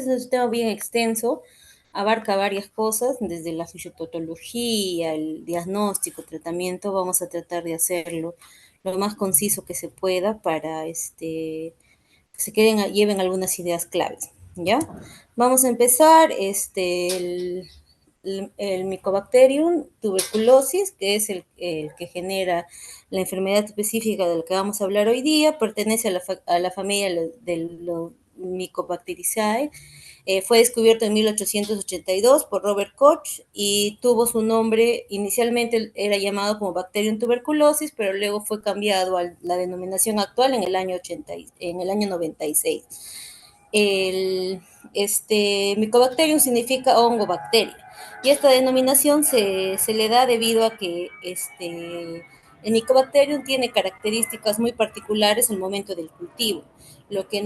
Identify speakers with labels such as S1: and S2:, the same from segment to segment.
S1: tuberculosis es un tema bien extenso, abarca varias cosas, desde la fisiopatología, el diagnóstico, tratamiento. Vamos a tratar de hacerlo lo más conciso que se pueda para que se lleven algunas ideas claves, ¿ya? Vamos a empezar, el Mycobacterium tuberculosis, que es el que genera la enfermedad específica de la que vamos a hablar hoy día, pertenece a la familia de los Mycobacteriaceae. Fue descubierto en 1882 por Robert Koch y tuvo su nombre, inicialmente era llamado como Bacterium tuberculosis, pero luego fue cambiado a la denominación actual en el año 96. El, Mycobacterium significa hongo, bacteria, y esta denominación se le da debido a que el Mycobacterium tiene características muy particulares al momento del cultivo, lo que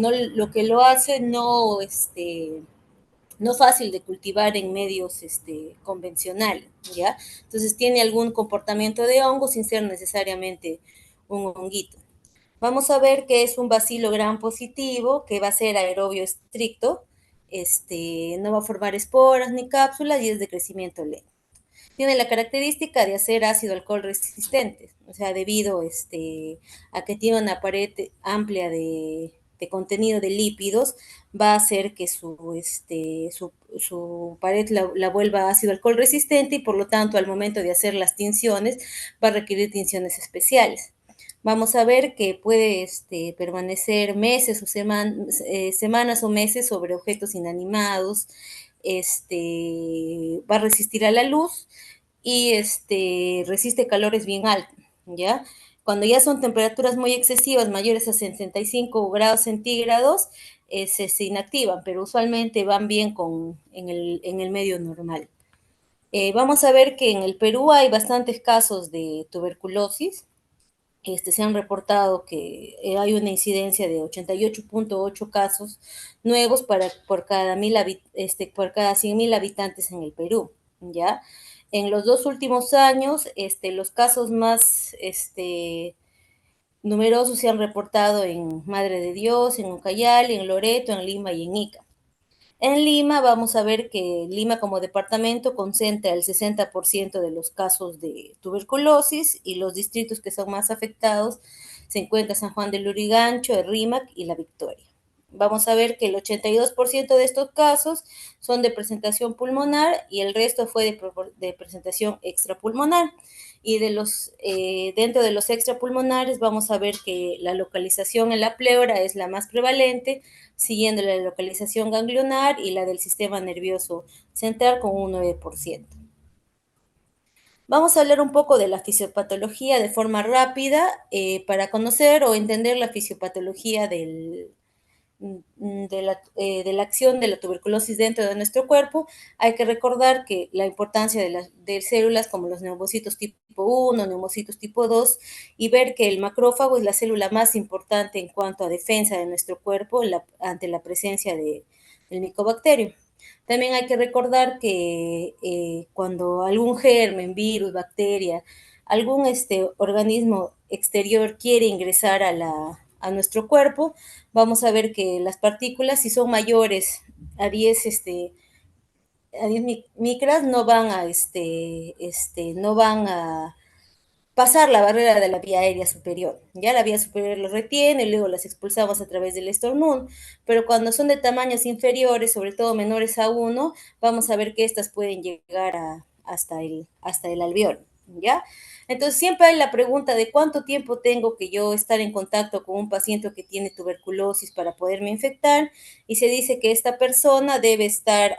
S1: lo hace no fácil de cultivar en medios convencionales, ¿ya? Entonces tiene algún comportamiento de hongo sin ser necesariamente un honguito. Vamos a ver que es un bacilo gram positivo, que va a ser aerobio estricto, no va a formar esporas ni cápsulas y es de crecimiento lento. Tiene la característica de ser ácido alcohol resistente, o sea, debido a que tiene una pared amplia de contenido de lípidos, va a hacer que su pared la vuelva ácido alcohol resistente y por lo tanto al momento de hacer las tinciones va a requerir tinciones especiales. Vamos a ver que puede permanecer meses o semanas o meses sobre objetos inanimados, va a resistir a la luz y resiste calores bien altos, ¿ya? Cuando ya son temperaturas muy excesivas, mayores a 65 grados centígrados, se inactivan, pero usualmente van bien en el medio normal. Vamos a ver que en el Perú hay bastantes casos de tuberculosis. Se han reportado que hay una incidencia de 88.8 casos nuevos por cada 100.000 habitantes en el Perú, ¿ya? En los 2 últimos años, los casos más numerosos se han reportado en Madre de Dios, en Ucayali, en Loreto, en Lima y en Ica. En Lima vamos a ver que Lima como departamento concentra el 60% de los casos de tuberculosis y los distritos que son más afectados se encuentran San Juan del Lurigancho, el Rímac y La Victoria. Vamos a ver que el 82% de estos casos son de presentación pulmonar y el resto fue de presentación extrapulmonar. Y dentro de los extrapulmonares vamos a ver que la localización en la pleura es la más prevalente, siguiendo la localización ganglionar y la del sistema nervioso central con un 9%. Vamos a hablar un poco de la fisiopatología de forma rápida para conocer o entender la fisiopatología de la acción de la tuberculosis dentro de nuestro cuerpo. Hay que recordar que la importancia de células como los neumocitos tipo 1, neumocitos tipo 2, y ver que el macrófago es la célula más importante en cuanto a defensa de nuestro cuerpo ante la presencia del micobacterio. También hay que recordar que cuando algún germen, virus, bacteria, algún organismo exterior quiere ingresar a nuestro cuerpo, vamos a ver que las partículas, si son mayores a 10 micras, no van a pasar la barrera de la vía aérea superior. Ya la vía superior los retiene y luego las expulsamos a través del estornudo. Pero cuando son de tamaños inferiores, sobre todo menores a 1, vamos a ver que estas pueden llegar hasta el alveolo. ¿Ya? Entonces siempre hay la pregunta de cuánto tiempo tengo que yo estar en contacto con un paciente que tiene tuberculosis para poderme infectar, y se dice que esta persona debe estar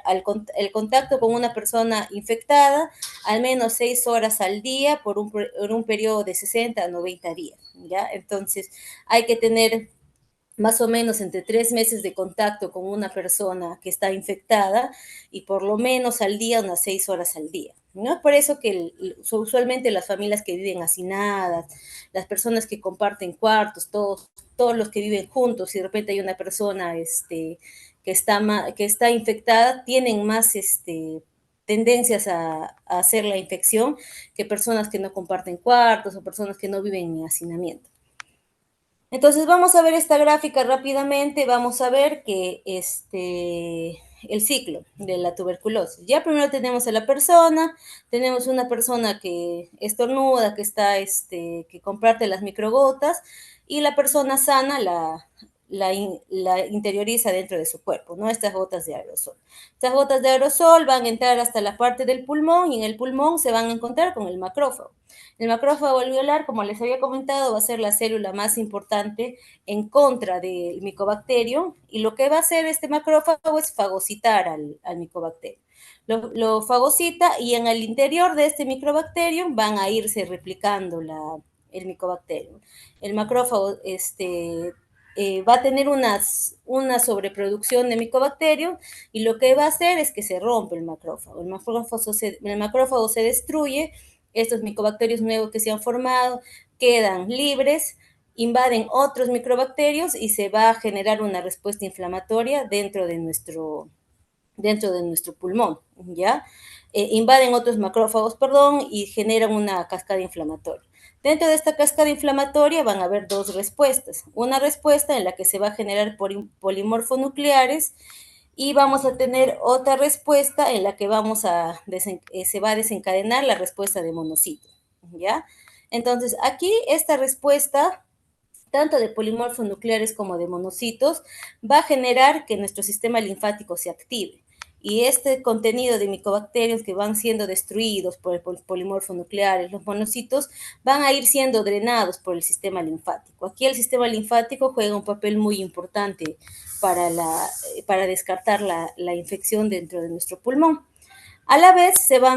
S1: el contacto con una persona infectada al menos 6 horas al día por un periodo de 60 a 90 días, ¿ya? Entonces hay que tener más o menos entre 3 meses de contacto con una persona que está infectada y por lo menos al día unas 6 horas al día, ¿no? Por eso que usualmente las familias que viven hacinadas, las personas que comparten cuartos, todos los que viven juntos, y de repente hay una persona que está infectada, tienen más tendencias a hacer la infección que personas que no comparten cuartos o personas que no viven en hacinamiento. Entonces vamos a ver esta gráfica rápidamente, vamos a ver que el ciclo de la tuberculosis. Ya primero tenemos a la persona, tenemos una persona que estornuda, que está, que comparte las microgotas, y la persona sana la interioriza dentro de su cuerpo, ¿no? Estas gotas de aerosol. Estas gotas de aerosol van a entrar hasta la parte del pulmón y en el pulmón se van a encontrar con el macrófago. El macrófago alveolar, como les había comentado, va a ser la célula más importante en contra del micobacterio y lo que va a hacer este macrófago es fagocitar al micobacterio. Lo fagocita y en el interior de este microbacterio van a irse replicando el micobacterio. El macrófago va a tener una sobreproducción de micobacterios y lo que va a hacer es que se rompe el macrófago. El macrófago se destruye, estos micobacterios nuevos que se han formado quedan libres, invaden otros microbacterios y se va a generar una respuesta inflamatoria dentro de nuestro pulmón, ¿ya? Invaden otros macrófagos, perdón, y generan una cascada inflamatoria. Dentro de esta cascada inflamatoria van a haber dos respuestas. Una respuesta en la que se va a generar polimorfonucleares y vamos a tener otra respuesta en la que se va a desencadenar la respuesta de monocitos, ¿ya? Entonces, aquí esta respuesta tanto de polimorfos nucleares como de monocitos, va a generar que nuestro sistema linfático se active. Y este contenido de micobacterios que van siendo destruidos por el polimorfo nucleares, los monocitos, van a ir siendo drenados por el sistema linfático. Aquí el sistema linfático juega un papel muy importante para descartar la infección dentro de nuestro pulmón. A la vez se va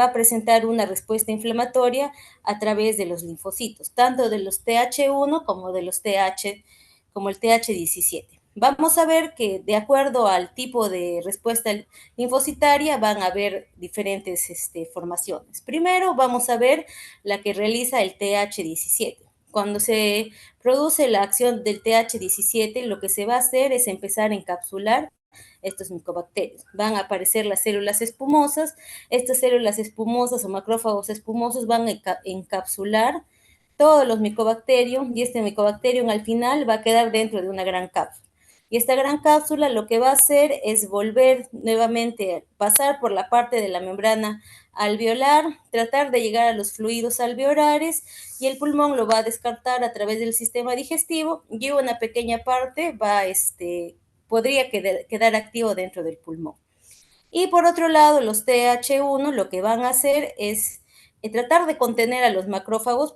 S1: a presentar una respuesta inflamatoria a través de los linfocitos, tanto de los TH1 como de los como el TH17. Vamos a ver que de acuerdo al tipo de respuesta linfocitaria van a haber diferentes formaciones. Primero vamos a ver la que realiza el TH17. Cuando se produce la acción del TH17, lo que se va a hacer es empezar a encapsular estos micobacterios. Van a aparecer las células espumosas. Estas células espumosas o macrófagos espumosos van a encapsular todos los micobacterios y este micobacterio al final va a quedar dentro de una gran cápsula. Y esta gran cápsula lo que va a hacer es volver nuevamente, pasar por la parte de la membrana alveolar, tratar de llegar a los fluidos alveolares y el pulmón lo va a descartar a través del sistema digestivo y una pequeña parte podría quedar activo dentro del pulmón. Y por otro lado, los TH1 lo que van a hacer es tratar de contener a los macrófagos,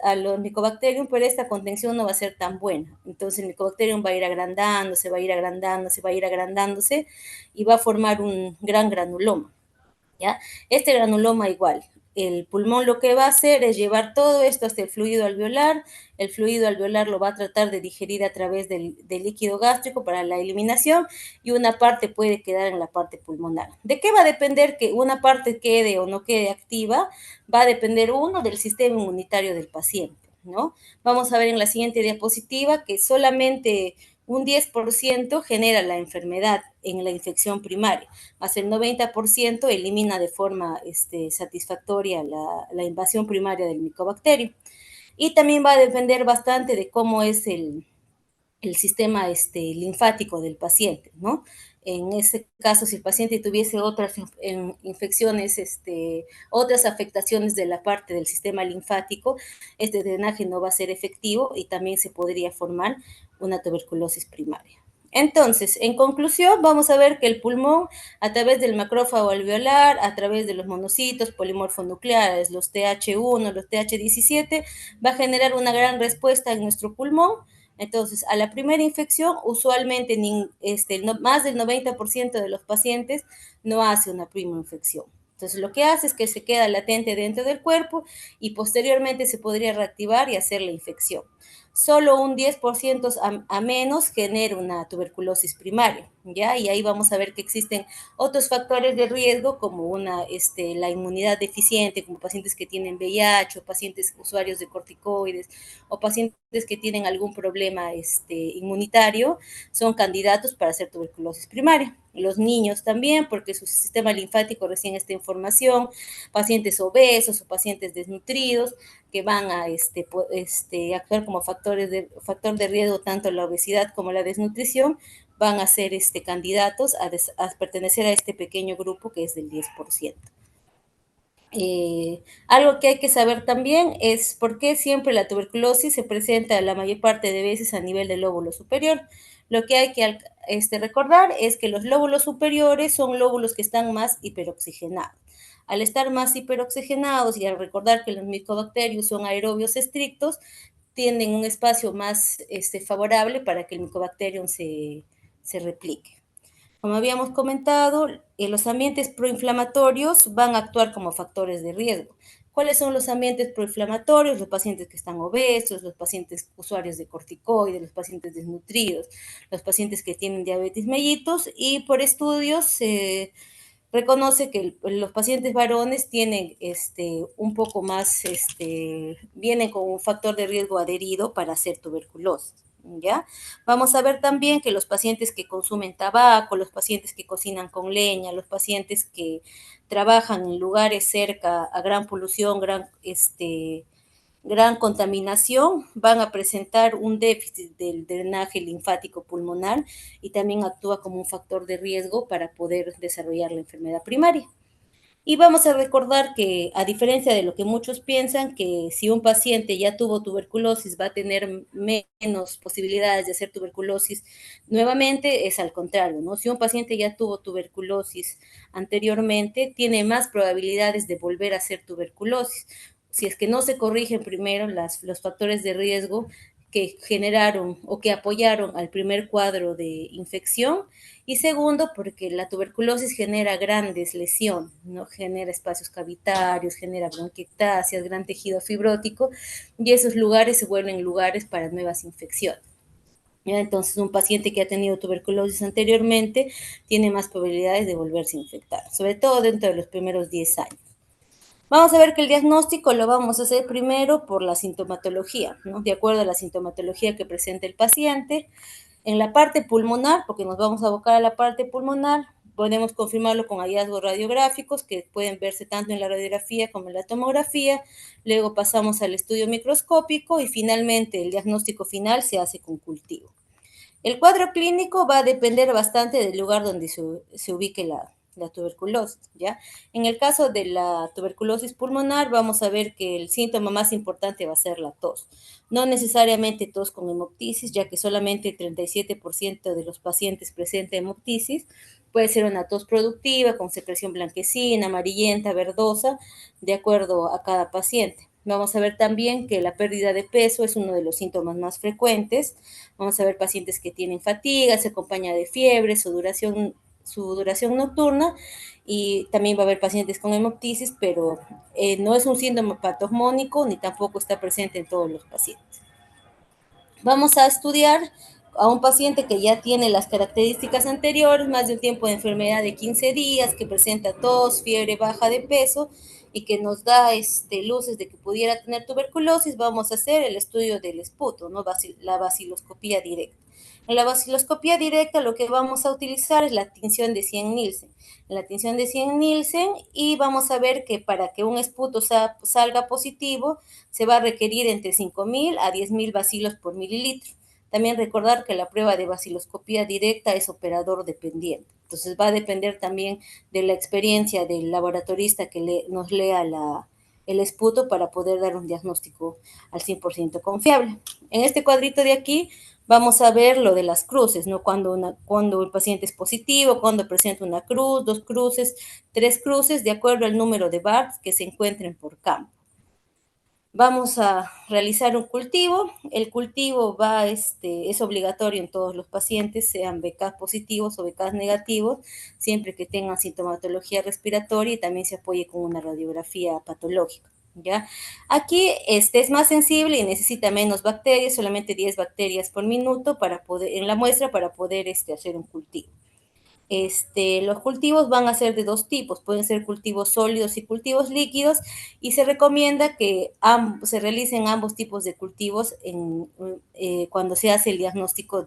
S1: a los micobacterium, pero esta contención no va a ser tan buena. Entonces el micobacterium va a ir agrandándose, va a ir agrandándose, va a ir agrandándose y va a formar un gran granuloma. ¿Ya? Este granuloma igual. El pulmón lo que va a hacer es llevar todo esto hasta el fluido alveolar lo va a tratar de digerir a través del líquido gástrico para la eliminación y una parte puede quedar en la parte pulmonar. ¿De qué va a depender que una parte quede o no quede activa? Va a depender uno del sistema inmunitario del paciente, ¿no? Vamos a ver en la siguiente diapositiva que solamente un 10% genera la enfermedad en la infección primaria, más el 90% elimina de forma satisfactoria la invasión primaria del micobacterio. Y también va a depender bastante de cómo es el sistema linfático del paciente, ¿no? En ese caso, si el paciente tuviese otras infecciones, otras afectaciones de la parte del sistema linfático, este drenaje no va a ser efectivo y también se podría formar una tuberculosis primaria. Entonces, en conclusión, vamos a ver que el pulmón, a través del macrófago alveolar, a través de los monocitos polimorfonucleares, los TH1, los TH17, va a generar una gran respuesta en nuestro pulmón. Entonces, a la primera infección, usualmente más del 90% de los pacientes no hace una primera infección. Entonces, lo que hace es que se queda latente dentro del cuerpo y posteriormente se podría reactivar y hacer la infección. solo un 10% a menos genera una tuberculosis primaria, ¿ya? Y ahí vamos a ver que existen otros factores de riesgo como la inmunidad deficiente, como pacientes que tienen VIH, o pacientes usuarios de corticoides, o pacientes que tienen algún problema inmunitario, son candidatos para hacer tuberculosis primaria. Los niños también, porque su sistema linfático recién está en formación, pacientes obesos o pacientes desnutridos, que van a actuar como factor de riesgo tanto la obesidad como la desnutrición, van a ser candidatos a pertenecer a este pequeño grupo que es del 10%. Algo que hay que saber también es por qué siempre la tuberculosis se presenta la mayor parte de veces a nivel del lóbulo superior. Lo que hay que recordar es que los lóbulos superiores son lóbulos que están más hiperoxigenados. Al estar más hiperoxigenados y al recordar que los micobacterios son aerobios estrictos, tienen un espacio más favorable para que el micobacterium se replique. Como habíamos comentado, los ambientes proinflamatorios van a actuar como factores de riesgo. ¿Cuáles son los ambientes proinflamatorios? Los pacientes que están obesos, los pacientes usuarios de corticoides, los pacientes desnutridos, los pacientes que tienen diabetes mellitus, y por estudios se reconoce que los pacientes varones tienen un poco más, vienen con un factor de riesgo adherido para hacer tuberculosis. ¿Ya? Vamos a ver también que los pacientes que consumen tabaco, los pacientes que cocinan con leña, los pacientes que trabajan en lugares cerca a gran polución, gran contaminación, van a presentar un déficit del drenaje linfático pulmonar y también actúa como un factor de riesgo para poder desarrollar la enfermedad primaria. Y vamos a recordar que, a diferencia de lo que muchos piensan, que si un paciente ya tuvo tuberculosis va a tener menos posibilidades de hacer tuberculosis nuevamente, es al contrario, ¿no? Si un paciente ya tuvo tuberculosis anteriormente, tiene más probabilidades de volver a hacer tuberculosis. Si es que no se corrigen primero los factores de riesgo que generaron o que apoyaron al primer cuadro de infección, y segundo, porque la tuberculosis genera grandes lesiones, ¿no? Genera espacios cavitarios, genera bronquiectasias, gran tejido fibrótico, y esos lugares se vuelven lugares para nuevas infecciones. ¿Ya? Entonces, un paciente que ha tenido tuberculosis anteriormente tiene más probabilidades de volverse a infectar, sobre todo dentro de los primeros 10 años. Vamos a ver que el diagnóstico lo vamos a hacer primero por la sintomatología, ¿no? De acuerdo a la sintomatología que presenta el paciente. En la parte pulmonar, porque nos vamos a abocar a la parte pulmonar, podemos confirmarlo con hallazgos radiográficos que pueden verse tanto en la radiografía como en la tomografía. Luego pasamos al estudio microscópico y finalmente el diagnóstico final se hace con cultivo. El cuadro clínico va a depender bastante del lugar donde se ubique la tuberculosis, ¿ya? En el caso de la tuberculosis pulmonar, vamos a ver que el síntoma más importante va a ser la tos. No necesariamente tos con hemoptisis, ya que solamente el 37% de los pacientes presenta hemoptisis. Puede ser una tos productiva con secreción blanquecina, amarillenta, verdosa, de acuerdo a cada paciente. Vamos a ver también que la pérdida de peso es uno de los síntomas más frecuentes. Vamos a ver pacientes que tienen fatiga, se acompaña de fiebre, su duración nocturna, y también va a haber pacientes con hemoptisis, pero no es un síndrome patognomónico ni tampoco está presente en todos los pacientes. Vamos a estudiar a un paciente que ya tiene las características anteriores, más de un tiempo de enfermedad de 15 días, que presenta tos, fiebre, baja de peso y que nos da luces de que pudiera tener tuberculosis. Vamos a hacer el estudio del esputo, ¿no? La baciloscopía directa. En la baciloscopía directa lo que vamos a utilizar es la tinción de Cien-Nielsen. La tinción de Cien-Nielsen, y vamos a ver que para que un esputo salga positivo se va a requerir entre 5.000 a 10.000 bacilos por mililitro. También recordar que la prueba de baciloscopía directa es operador dependiente. Entonces va a depender también de la experiencia del laboratorista que nos lea el esputo para poder dar un diagnóstico al 100% confiable. En este cuadrito de aquí vamos a ver lo de las cruces, ¿no? Cuando el paciente es positivo, cuando presenta una cruz, 2 cruces, 3 cruces, de acuerdo al número de BARTs que se encuentren por campo. Vamos a realizar un cultivo. El cultivo es obligatorio en todos los pacientes, sean BK positivos o BK negativos, siempre que tengan sintomatología respiratoria y también se apoye con una radiografía patológica. ¿ya? Aquí es más sensible y necesita menos bacterias, solamente 10 bacterias por minuto para poder, en la muestra para poder hacer un cultivo. Los cultivos van a ser de dos tipos, pueden ser cultivos sólidos y cultivos líquidos, y se recomienda que se realicen ambos tipos de cultivos cuando se hace el diagnóstico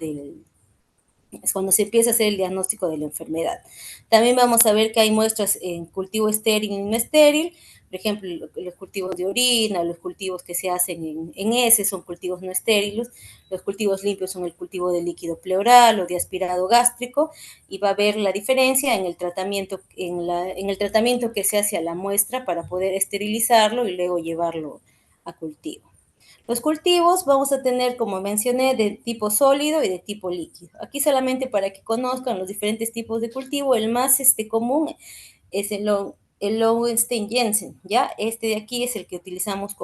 S1: es cuando se empieza a hacer el diagnóstico de la enfermedad. También vamos a ver que hay muestras en cultivo estéril y no estéril, por ejemplo, los cultivos de orina, los cultivos que se hacen en heces son cultivos no estériles, los cultivos limpios son el cultivo de líquido pleural o de aspirado gástrico, y va a ver la diferencia en el tratamiento, en el tratamiento que se hace a la muestra para poder esterilizarlo y luego llevarlo a cultivo. Los cultivos vamos a tener, como mencioné, de tipo sólido y de tipo líquido. Aquí solamente para que conozcan los diferentes tipos de cultivo, el más común es el Lowenstein Jensen, ¿ya? Este de aquí es el que utilizamos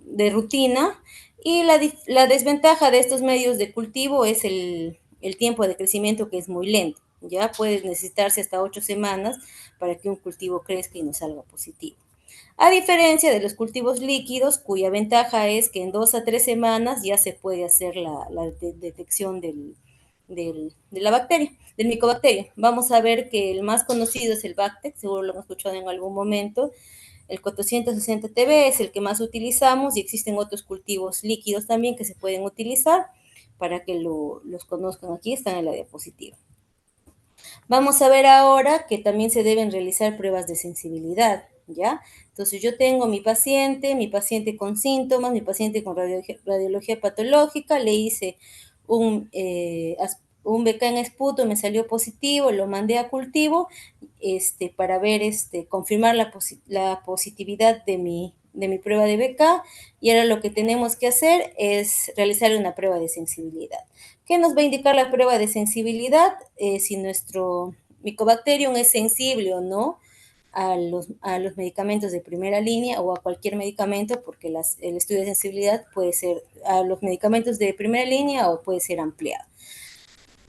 S1: de rutina, y la desventaja de estos medios de cultivo es el tiempo de crecimiento, que es muy lento, ¿ya? Puede necesitarse hasta 8 semanas para que un cultivo crezca y nos salga positivo. A diferencia de los cultivos líquidos, cuya ventaja es que en 2 a 3 semanas ya se puede hacer la detección de la bacteria, del micobacterio. Vamos a ver que el más conocido es el Bactex, seguro lo hemos escuchado en algún momento. El 460 TB es el que más utilizamos, y existen otros cultivos líquidos también que se pueden utilizar para que los conozcan. Aquí están en la diapositiva. Vamos a ver ahora que también se deben realizar pruebas de sensibilidad, ¿ya? Entonces yo tengo mi paciente con síntomas, mi paciente con radiología patológica, le hice un BK en esputo, me salió positivo, lo mandé a cultivo para ver, confirmar la positividad de mi prueba de BK, y ahora lo que tenemos que hacer es realizar una prueba de sensibilidad. ¿Qué nos va a indicar la prueba de sensibilidad? Si nuestro Mycobacterium es sensible o no a los medicamentos de primera línea o a cualquier medicamento, porque el estudio de sensibilidad puede ser a los medicamentos de primera línea o puede ser ampliado.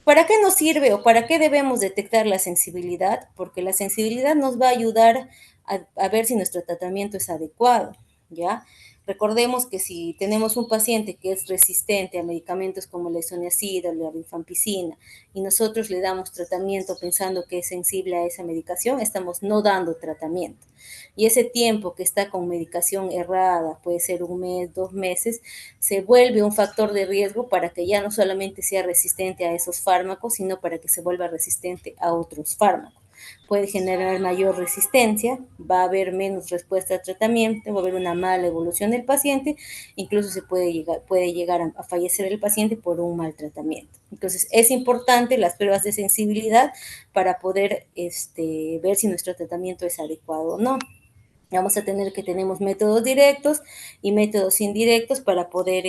S1: ¿Para qué nos sirve o para qué debemos detectar la sensibilidad? Porque la sensibilidad nos va a ayudar a ver si nuestro tratamiento es adecuado, ¿ya? Recordemos que si tenemos un paciente que es resistente a medicamentos como la isoniazida o la rifampicina, y nosotros le damos tratamiento pensando que es sensible a esa medicación, estamos no dando tratamiento. Y ese tiempo que está con medicación errada, puede ser 1 mes, 2 meses, se vuelve un factor de riesgo para que ya no solamente sea resistente a esos fármacos, sino para que se vuelva resistente a otros fármacos. Puede generar mayor resistencia, va a haber menos respuesta al tratamiento, va a haber una mala evolución del paciente, incluso puede llegar a fallecer el paciente por un mal tratamiento. Entonces, es importante las pruebas de sensibilidad para poder ver si nuestro tratamiento es adecuado o no. Vamos a tener que tenemos métodos directos y métodos indirectos para poder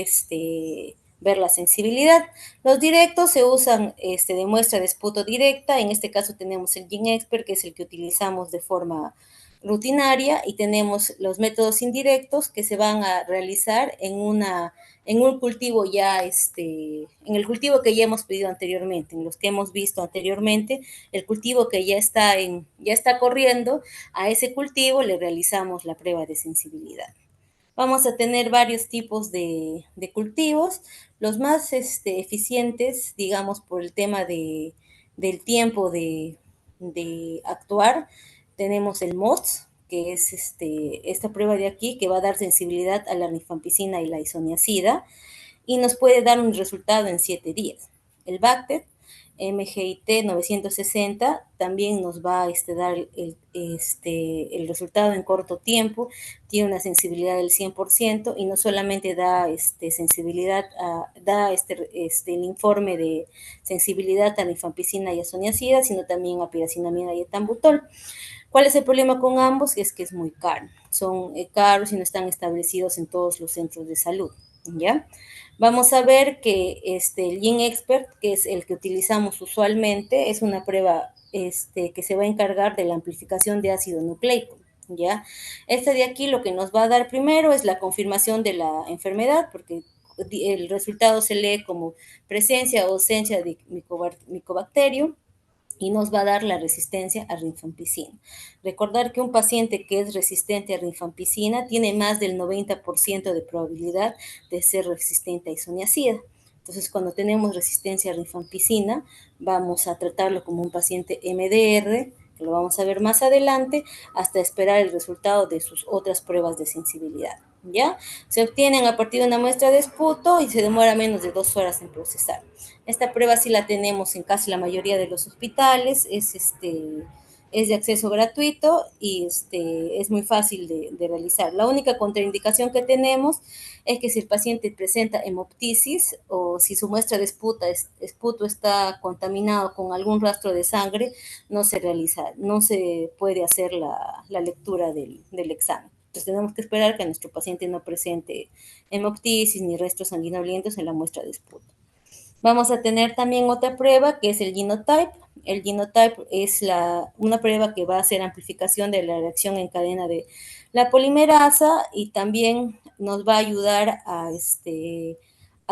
S1: ver la sensibilidad. Los directos se usan de muestra de esputo directa. En este caso tenemos el GeneXpert, que es el que utilizamos de forma rutinaria, y tenemos los métodos indirectos que se van a realizar en un cultivo ya, en el cultivo que ya hemos pedido anteriormente, en los que hemos visto anteriormente, el cultivo que ya está corriendo. A ese cultivo le realizamos la prueba de sensibilidad. Vamos a tener varios tipos de cultivos. Los más eficientes, digamos, por el tema del tiempo de actuar, tenemos el MOTS, que es esta prueba de aquí, que va a dar sensibilidad a la rifampicina y la isoniazida, y nos puede dar un resultado en 7 días. El Bactet MGIT 960 también nos va a dar el resultado en corto tiempo, tiene una sensibilidad del 100%, y no solamente da sensibilidad, da el informe de sensibilidad a rifampicina y a isoniazida, sino también a piracinamida y etambutol. ¿Cuál es el problema con ambos? Es que es muy caro. Son caros y no están establecidos en todos los centros de salud, ¿ya? Vamos a ver que el GeneXpert, que es el que utilizamos usualmente, es una prueba que se va a encargar de la amplificación de ácido nucleico, ¿ya? Este de aquí lo que nos va a dar primero es la confirmación de la enfermedad, porque el resultado se lee como presencia o ausencia de micobacterio. y nos va a dar la resistencia a rifampicina. Recordar que un paciente que es resistente a rifampicina tiene más del 90% de probabilidad de ser resistente a isoniazida. Entonces, cuando tenemos resistencia a rifampicina, vamos a tratarlo como un paciente MDR, que lo vamos a ver más adelante, hasta esperar el resultado de sus otras pruebas de sensibilidad. ¿Ya? Se obtienen a partir de una muestra de esputo y se demora menos de 2 horas en procesar. Esta prueba sí la tenemos en casi la mayoría de los hospitales, es de acceso gratuito y es muy fácil de realizar. La única contraindicación que tenemos es que si el paciente presenta hemoptisis o si su muestra de esputo está contaminado con algún rastro de sangre, no se realiza, no se puede hacer la lectura del examen. Entonces tenemos que esperar que nuestro paciente no presente hemoptisis ni restos sanguinolentos en la muestra de esputo. Vamos a tener también otra prueba que es el genotype. El genotype es una prueba que va a hacer amplificación de la reacción en cadena de la polimerasa y también nos va a ayudar a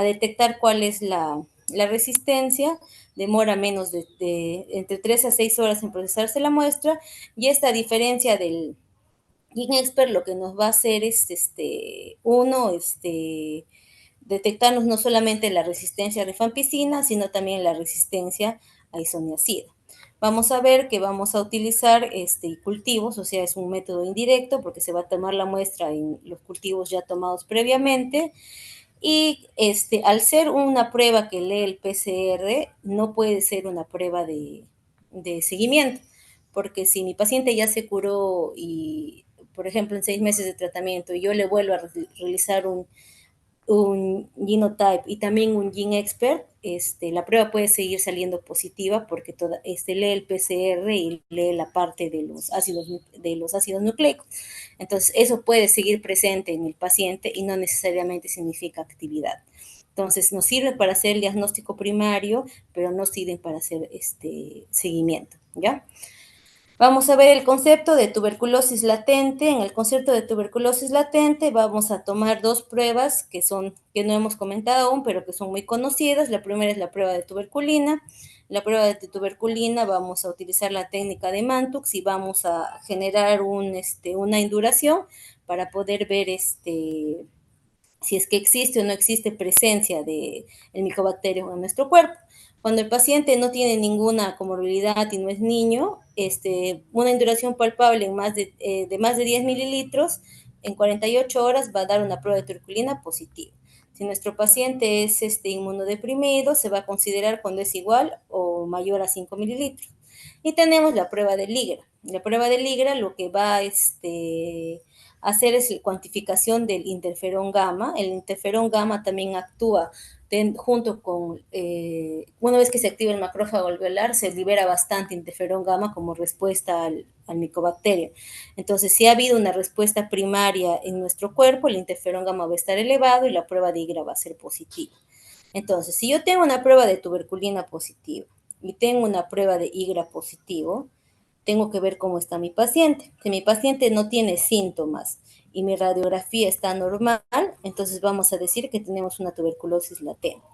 S1: detectar cuál es la resistencia. Demora menos de entre 3 a 6 horas en procesarse la muestra y esta diferencia del GenExpert lo que nos va a hacer es, detectarnos no solamente la resistencia a rifampicina, sino también la resistencia a isoniazida. Vamos a ver que vamos a utilizar cultivos, o sea, es un método indirecto porque se va a tomar la muestra en los cultivos ya tomados previamente. Y al ser una prueba que lee el PCR, no puede ser una prueba de seguimiento, porque si mi paciente ya se curó y, por ejemplo, en 6 meses de tratamiento, y yo le vuelvo a realizar un genotype y también un GenExpert, la prueba puede seguir saliendo positiva porque lee el PCR y lee la parte de los ácidos nucleicos. Entonces, eso puede seguir presente en el paciente y no necesariamente significa actividad. Entonces, nos sirve para hacer el diagnóstico primario, pero no sirven para hacer seguimiento, ¿ya? Vamos a ver el concepto de tuberculosis latente. En el concepto de tuberculosis latente vamos a tomar dos pruebas que no hemos comentado aún, pero que son muy conocidas. La primera es la prueba de tuberculina. La prueba de tuberculina vamos a utilizar la técnica de Mantux y vamos a generar una induración para poder ver si es que existe o no existe presencia del micobacterio en nuestro cuerpo. Cuando el paciente no tiene ninguna comorbilidad y no es niño, una induración palpable de más de 10 mililitros en 48 horas va a dar una prueba de tuberculina positiva. Si nuestro paciente es inmunodeprimido, se va a considerar cuando es igual o mayor a 5 mililitros. Y tenemos la prueba de Ligra. La prueba de Ligra lo que va a hacer es la cuantificación del interferón gamma. El interferón gamma también actúa junto con, una vez que se activa el macrófago alveolar, se libera bastante interferón gamma como respuesta al micobacterio. Entonces, si ha habido una respuesta primaria en nuestro cuerpo, el interferón gamma va a estar elevado y la prueba de IGRA va a ser positiva. Entonces, si yo tengo una prueba de tuberculina positiva y tengo una prueba de IGRA positivo, tengo que ver cómo está mi paciente. Si mi paciente no tiene síntomas y mi radiografía está normal, entonces vamos a decir que tenemos una tuberculosis latente.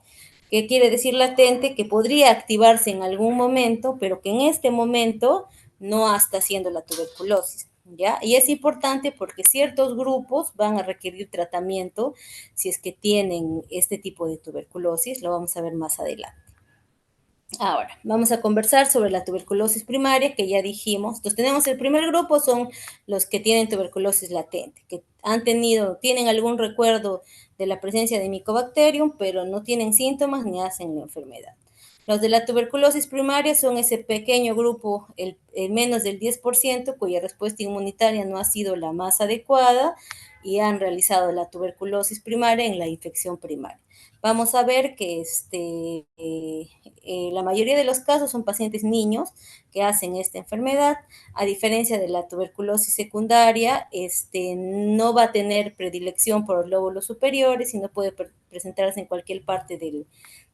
S1: ¿Qué quiere decir latente? Que podría activarse en algún momento, pero que en este momento no está haciendo la tuberculosis, ¿ya? Y es importante porque ciertos grupos van a requerir tratamiento si es que tienen este tipo de tuberculosis, lo vamos a ver más adelante. Ahora, vamos a conversar sobre la tuberculosis primaria, que ya dijimos. Entonces, tenemos el primer grupo, son los que tienen tuberculosis latente, que tienen algún recuerdo de la presencia de Mycobacterium, pero no tienen síntomas ni hacen la enfermedad. Los de la tuberculosis primaria son ese pequeño grupo, el menos del 10%, cuya respuesta inmunitaria no ha sido la más adecuada y han realizado la tuberculosis primaria en la infección primaria. Vamos a ver que la mayoría de los casos son pacientes niños que hacen esta enfermedad. A diferencia de la tuberculosis secundaria, no va a tener predilección por los lóbulos superiores y no puede presentarse en cualquier parte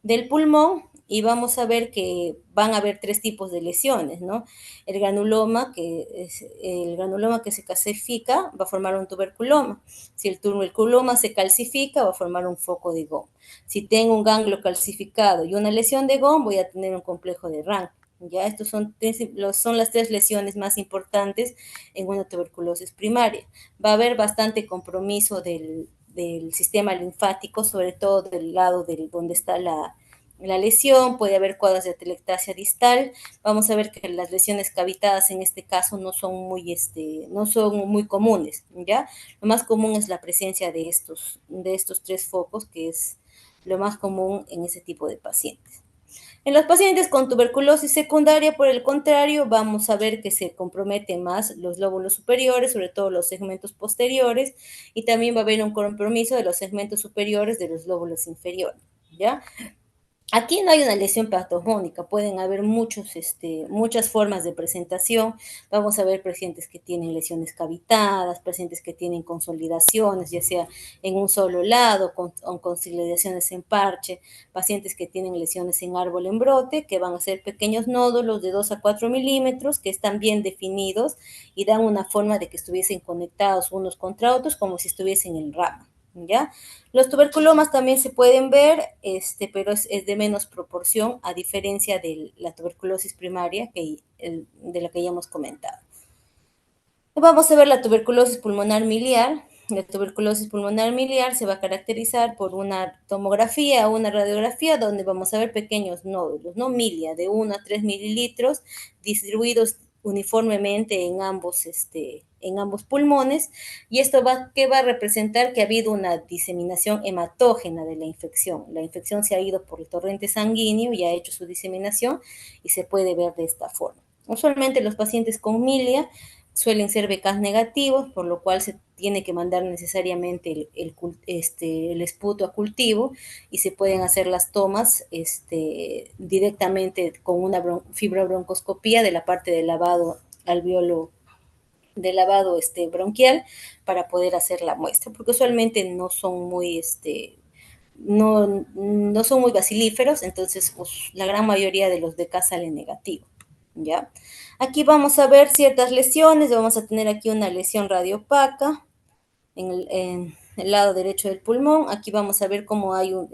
S1: del pulmón. Y vamos a ver que van a haber tres tipos de lesiones, ¿no? El granuloma que se calcifica va a formar un tuberculoma. Si el tuberculoma se calcifica, va a formar un foco de Gaume. Si tengo un ganglio calcificado y una lesión de Gaume, voy a tener un complejo de Rank. Ya, estos son las tres lesiones más importantes en una tuberculosis primaria. Va a haber bastante compromiso del sistema linfático, sobre todo del lado donde está la lesión, puede haber cuadros de atelectasia distal. Vamos a ver que las lesiones cavitadas en este caso no son muy comunes, ¿ya? Lo más común es la presencia de estos tres focos, que es lo más común en ese tipo de pacientes. En los pacientes con tuberculosis secundaria, por el contrario, vamos a ver que se comprometen más los lóbulos superiores, sobre todo los segmentos posteriores, y también va a haber un compromiso de los segmentos superiores de los lóbulos inferiores, ¿ya? Aquí no hay una lesión patogónica, pueden haber muchas formas de presentación. Vamos a ver pacientes que tienen lesiones cavitadas, pacientes que tienen consolidaciones, ya sea en un solo lado, con consolidaciones en parche, pacientes que tienen lesiones en árbol en brote, que van a ser pequeños nódulos de 2 a 4 milímetros, que están bien definidos y dan una forma de que estuviesen conectados unos contra otros, como si estuviesen en rama, ¿ya? Los tuberculomas también se pueden ver, pero es de menos proporción, a diferencia de la tuberculosis primaria de la que ya hemos comentado. Vamos a ver la tuberculosis pulmonar miliar. La tuberculosis pulmonar miliar se va a caracterizar por una tomografía o una radiografía donde vamos a ver pequeños nódulos, ¿no? Milia, de 1 a 3 mililitros, distribuidos uniformemente en ambos pulmones, y esto ¿qué va a representar? Que ha habido una diseminación hematógena de la infección. La infección se ha ido por el torrente sanguíneo y ha hecho su diseminación, y se puede ver de esta forma. Usualmente los pacientes con milia suelen ser BK negativos, por lo cual se tiene que mandar necesariamente el esputo a cultivo, y se pueden hacer las tomas directamente con una fibrobroncoscopía de la parte del lavado alveolo, de lavado bronquial, para poder hacer la muestra, porque usualmente no son muy bacilíferos, entonces pues, la gran mayoría de los BK salen negativos, ¿ya? Aquí vamos a ver ciertas lesiones. Vamos a tener aquí una lesión radiopaca en el lado derecho del pulmón. Aquí vamos a ver cómo hay un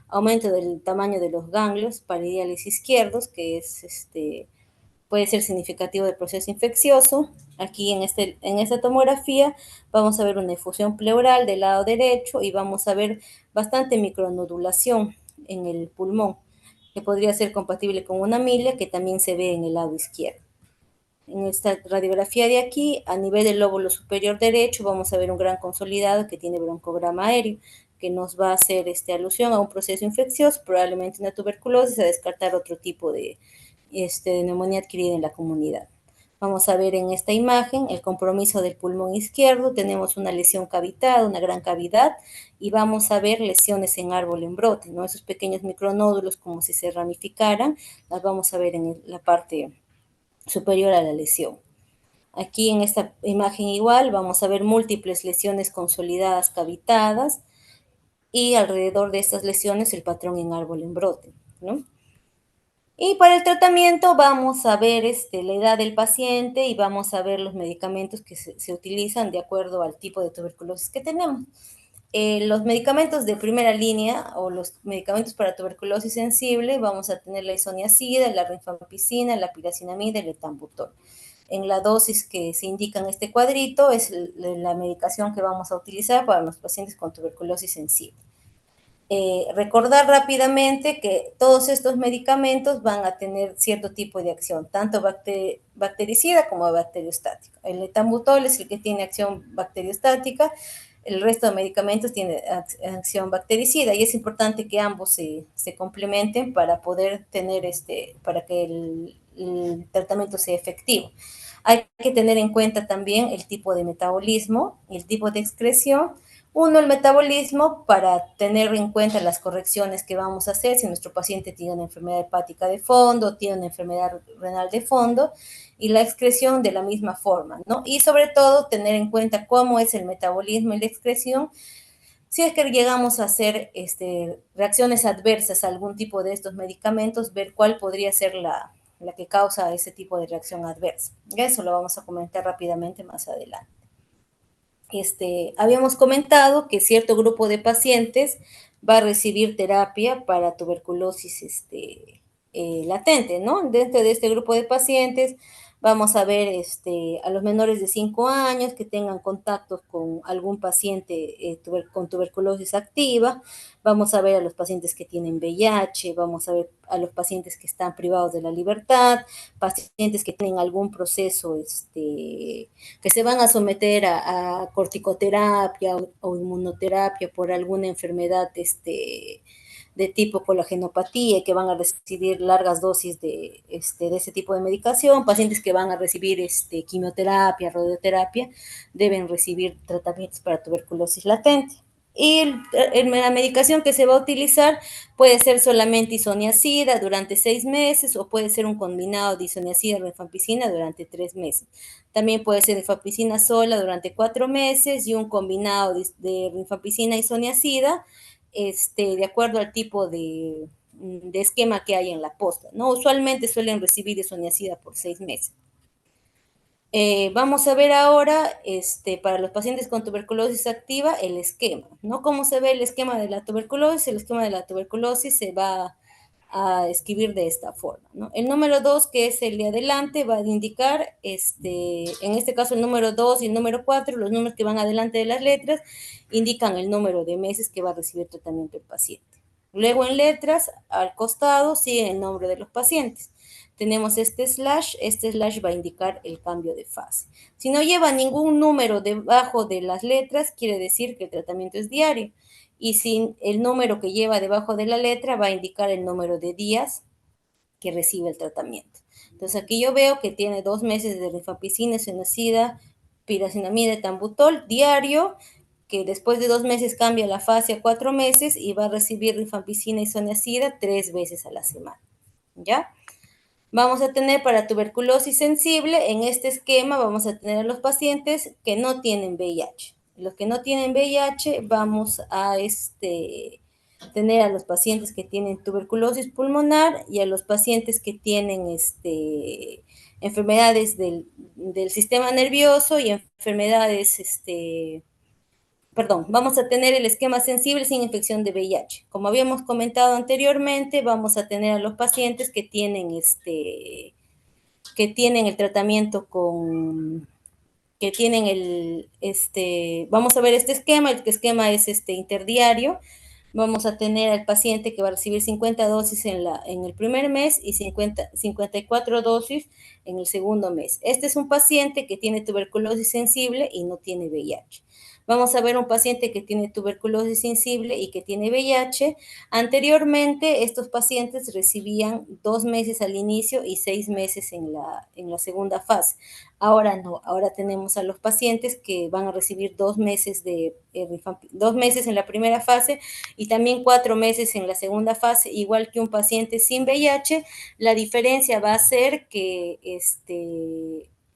S1: aumento del tamaño de los ganglios parietalles izquierdos, que puede ser significativo del proceso infeccioso. Aquí en esta tomografía vamos a ver una efusión pleural del lado derecho, y vamos a ver bastante micronodulación en el pulmón, que podría ser compatible con una milia, que también se ve en el lado izquierdo. En esta radiografía de aquí, a nivel del lóbulo superior derecho, vamos a ver un gran consolidado que tiene broncograma aéreo, que nos va a hacer alusión a un proceso infeccioso, probablemente una tuberculosis, a descartar otro tipo de neumonía adquirida en la comunidad. Vamos a ver en esta imagen el compromiso del pulmón izquierdo. Tenemos una lesión cavitada, una gran cavidad, y vamos a ver lesiones en árbol en brote, ¿no? Esos pequeños micronódulos, como si se ramificaran, las vamos a ver en la parte superior a la lesión. Aquí en esta imagen igual vamos a ver múltiples lesiones consolidadas cavitadas, y alrededor de estas lesiones el patrón en árbol en brote, ¿no? Y para el tratamiento vamos a ver la edad del paciente, y vamos a ver los medicamentos que se utilizan de acuerdo al tipo de tuberculosis que tenemos. Los medicamentos de primera línea, o los medicamentos para tuberculosis sensible, vamos a tener la isoniazida, la rifampicina, la piracinamida y el etambutol. En la dosis que se indica en este cuadrito es la medicación que vamos a utilizar para los pacientes con tuberculosis sensible. Recordar rápidamente que todos estos medicamentos van a tener cierto tipo de acción, tanto bactericida como bacteriostática. El etambutol es el que tiene acción bacteriostática, el resto de medicamentos tienen acción bactericida, y es importante que ambos se complementen para poder para que el tratamiento sea efectivo. Hay que tener en cuenta también el tipo de metabolismo y el tipo de excreción. Uno, el metabolismo, para tener en cuenta las correcciones que vamos a hacer si nuestro paciente tiene una enfermedad hepática de fondo, tiene una enfermedad renal de fondo, y la excreción de la misma forma, ¿no? Y sobre todo, tener en cuenta cómo es el metabolismo y la excreción. Si es que llegamos a hacer reacciones adversas a algún tipo de estos medicamentos, ver cuál podría ser la que causa ese tipo de reacción adversa. Eso lo vamos a comentar rápidamente más adelante. Habíamos comentado que cierto grupo de pacientes va a recibir terapia para tuberculosis latente, ¿no? Dentro de este grupo de pacientes vamos a ver a los menores de 5 años que tengan contactos con algún paciente con tuberculosis activa, vamos a ver a los pacientes que tienen VIH, vamos a ver a los pacientes que están privados de la libertad, pacientes que tienen algún proceso que se van a someter a corticoterapia o inmunoterapia por alguna enfermedad de tipo colagenopatía, que van a recibir largas dosis de ese tipo de medicación, pacientes que van a recibir quimioterapia, radioterapia, deben recibir tratamientos para tuberculosis latente. Y la medicación que se va a utilizar puede ser solamente isoniazida durante 6 meses o puede ser un combinado de isoniazida y rifampicina durante 3 meses. También puede ser rifampicina sola durante 4 meses y un combinado de rifampicina y isoniazida de acuerdo al tipo de esquema que hay en la posta, ¿no? Usualmente suelen recibir isoniazida por 6 meses. Vamos a ver ahora, para los pacientes con tuberculosis activa, el esquema, ¿no? ¿Cómo se ve el esquema de la tuberculosis? El esquema de la tuberculosis se va a escribir de esta forma, ¿no? El número 2, que es el de adelante, va a indicar, en este caso el número 2 y el número 4, los números que van adelante de las letras, indican el número de meses que va a recibir tratamiento el paciente. Luego en letras, al costado, sigue el nombre de los pacientes. Tenemos este slash va a indicar el cambio de fase. Si no lleva ningún número debajo de las letras, quiere decir que el tratamiento es diario. Y si el número que lleva debajo de la letra va a indicar el número de días que recibe el tratamiento. Entonces aquí yo veo que tiene 2 meses de rifampicina, isoniazida, piracinamida, etambutol diario, que después de 2 meses cambia la fase a 4 meses y va a recibir rifampicina, isoniazida 3 veces a la semana. ¿Ya? Vamos a tener para tuberculosis sensible, en este esquema vamos a tener a los pacientes que no tienen VIH. Los que no tienen VIH vamos a tener a los pacientes que tienen tuberculosis pulmonar y a los pacientes que tienen enfermedades del sistema nervioso y enfermedades perdón, vamos a tener el esquema sensible sin infección de VIH. Como habíamos comentado anteriormente, vamos a tener a los pacientes que tienen el tratamiento que tienen vamos a ver este esquema, el esquema es interdiario. Vamos a tener al paciente que va a recibir 50 dosis en el primer mes y 54 dosis en el segundo mes. Este es un paciente que tiene tuberculosis sensible y no tiene VIH. Vamos a ver un paciente que tiene tuberculosis sensible y que tiene VIH. Anteriormente, estos pacientes recibían 2 meses al inicio y 6 meses en la segunda fase. Ahora no, ahora tenemos a los pacientes que van a recibir 2 meses 2 meses en la primera fase y también 4 meses en la segunda fase, igual que un paciente sin VIH. La diferencia va a ser que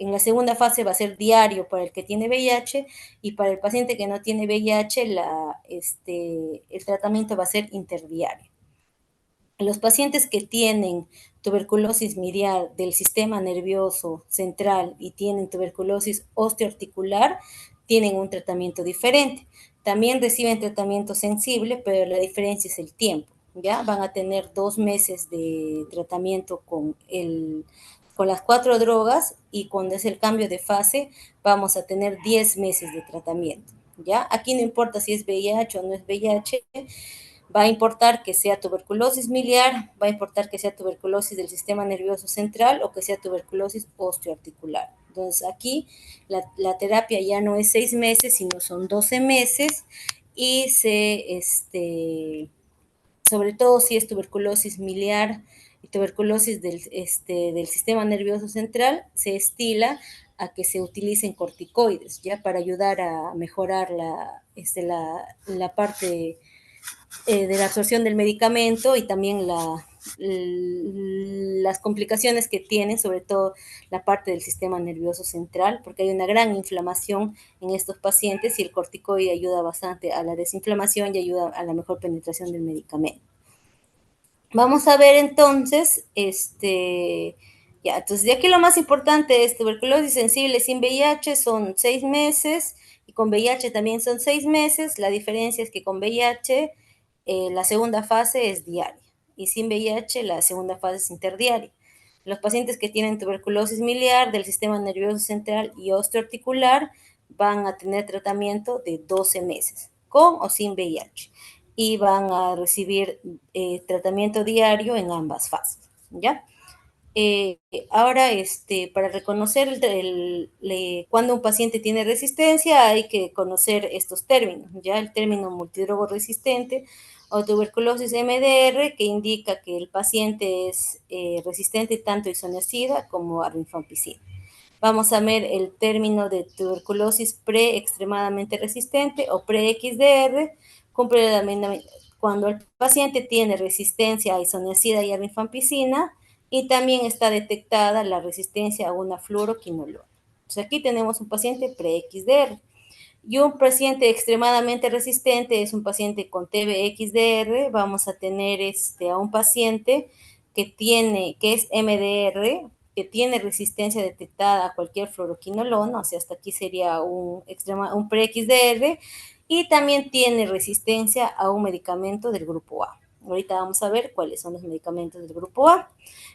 S1: en la segunda fase va a ser diario para el que tiene VIH y para el paciente que no tiene VIH el tratamiento va a ser interdiario. Los pacientes que tienen tuberculosis miliar del sistema nervioso central y tienen tuberculosis osteoarticular tienen un tratamiento diferente. También reciben tratamiento sensible, pero la diferencia es el tiempo. ¿Ya? Van a tener 2 meses de tratamiento con las 4 drogas y cuando es el cambio de fase vamos a tener 10 meses de tratamiento. ¿Ya? Aquí no importa si es VIH o no es VIH, va a importar que sea tuberculosis miliar, va a importar que sea tuberculosis del sistema nervioso central o que sea tuberculosis osteoarticular. Entonces aquí la terapia ya no es 6 meses, sino son 12 meses y sobre todo si es tuberculosis miliar y tuberculosis del sistema nervioso central, se estila a que se utilicen corticoides, ya para ayudar a mejorar la parte de la absorción del medicamento y también las complicaciones que tiene, sobre todo la parte del sistema nervioso central, porque hay una gran inflamación en estos pacientes y el corticoide ayuda bastante a la desinflamación y ayuda a la mejor penetración del medicamento. Vamos a ver entonces, entonces de aquí lo más importante es tuberculosis sensible sin VIH son 6 meses y con VIH también son 6 meses. La diferencia es que con VIH la segunda fase es diaria y sin VIH la segunda fase es interdiaria. Los pacientes que tienen tuberculosis miliar del sistema nervioso central y osteoarticular van a tener tratamiento de 12 meses, con o sin VIH, y van a recibir tratamiento diario en ambas fases, ¿ya? Eh, Ahora, para reconocer cuando un paciente tiene resistencia, hay que conocer estos términos, ¿ya? El término multidrogo resistente o tuberculosis MDR, que indica que el paciente es resistente tanto a isoniazida como a rifampicina. Vamos a ver el término de tuberculosis pre-extremadamente resistente o pre-XDR, cumple cuando el paciente tiene resistencia a isoniazida y a rifampicina, y también está detectada la resistencia a una fluoroquinolona. Entonces aquí tenemos un paciente pre-XDR. Y un paciente extremadamente resistente es un paciente con TB-XDR. Vamos a tener a un paciente que es MDR, que tiene resistencia detectada a cualquier fluoroquinolona, o sea, hasta aquí sería un pre-XDR, y también tiene resistencia a un medicamento del grupo A. Ahorita vamos a ver cuáles son los medicamentos del grupo A.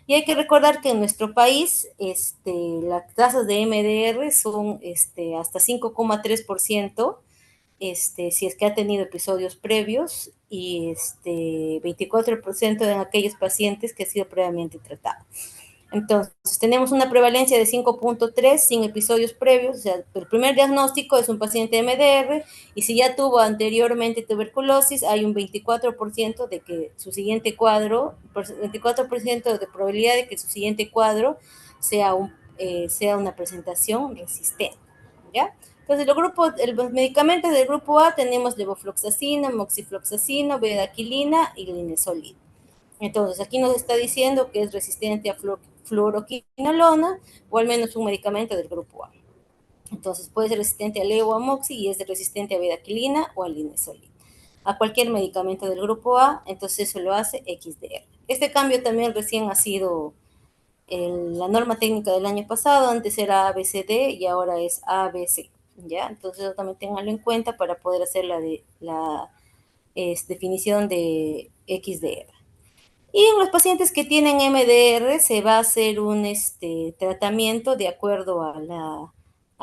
S1: Y hay que recordar que en nuestro país las tasas de MDR son hasta 5,3%, si es que ha tenido episodios previos, y 24% en aquellos pacientes que ha sido previamente tratado. Entonces, tenemos una prevalencia de 5,3 sin episodios previos, o sea, el primer diagnóstico es un paciente MDR, y si ya tuvo anteriormente tuberculosis, hay un 24% de que su siguiente cuadro, 24% de probabilidad de que su siguiente cuadro sea una presentación resistente, ¿ya? Entonces, los medicamentos del grupo A tenemos levofloxacina, moxifloxacina, bedaquilina y linezolid. Entonces, aquí nos está diciendo que es resistente a fluoroquinolona, o al menos un medicamento del grupo A. Entonces, puede ser resistente a levo o a moxi, y es resistente a bedaquilina o a linezolid. A cualquier medicamento del grupo A, entonces eso lo hace XDR. Este cambio también recién ha sido la norma técnica del año pasado. Antes era ABCD y ahora es ABC, ¿ya? Entonces, eso también ténganlo en cuenta para poder hacer la definición de XDR. Y en los pacientes que tienen MDR se va a hacer un tratamiento de acuerdo a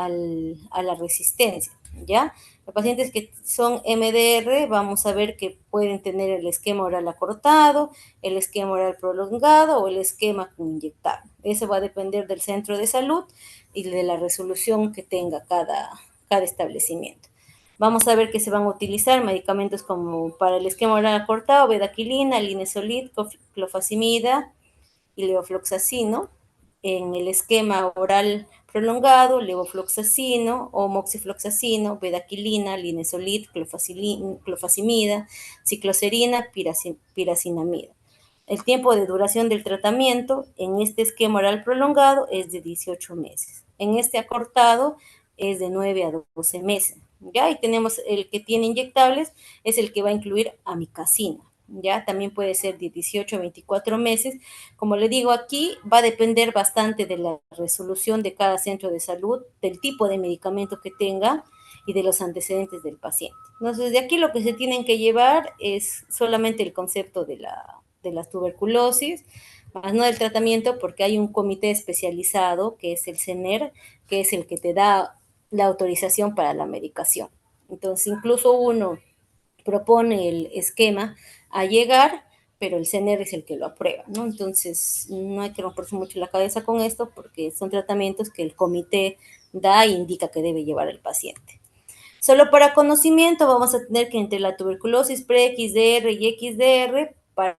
S1: la resistencia, ¿ya? Los pacientes que son MDR, vamos a ver que pueden tener el esquema oral acortado, el esquema oral prolongado o el esquema con inyectable. Eso va a depender del centro de salud y de la resolución que tenga cada establecimiento. Vamos a ver que se van a utilizar medicamentos como para el esquema oral acortado, bedaquilina, linezolid, clofazimida y levofloxacino. En el esquema oral prolongado, levofloxacino o moxifloxacino, bedaquilina, linezolid, clofazimida, cicloserina, piracinamida. El tiempo de duración del tratamiento en este esquema oral prolongado es de 18 meses. En este acortado es de 9 a 12 meses. ¿Ya? Y tenemos el que tiene inyectables, es el que va a incluir amicacina. ¿Ya? También puede ser de 18 a 24 meses. Como le digo, aquí va a depender bastante de la resolución de cada centro de salud, del tipo de medicamento que tenga y de los antecedentes del paciente. Entonces, de aquí lo que se tienen que llevar es solamente el concepto de la tuberculosis, más no del tratamiento, porque hay un comité especializado, que es el CENER, que es el que te da la autorización para la medicación. Entonces, incluso uno propone el esquema a llegar, pero el CENER es el que lo aprueba, ¿no? Entonces, no hay que romperse mucho la cabeza con esto, porque son tratamientos que el comité da e indica que debe llevar el paciente. Solo para conocimiento, vamos a tener que entre la tuberculosis pre-XDR y XDR, para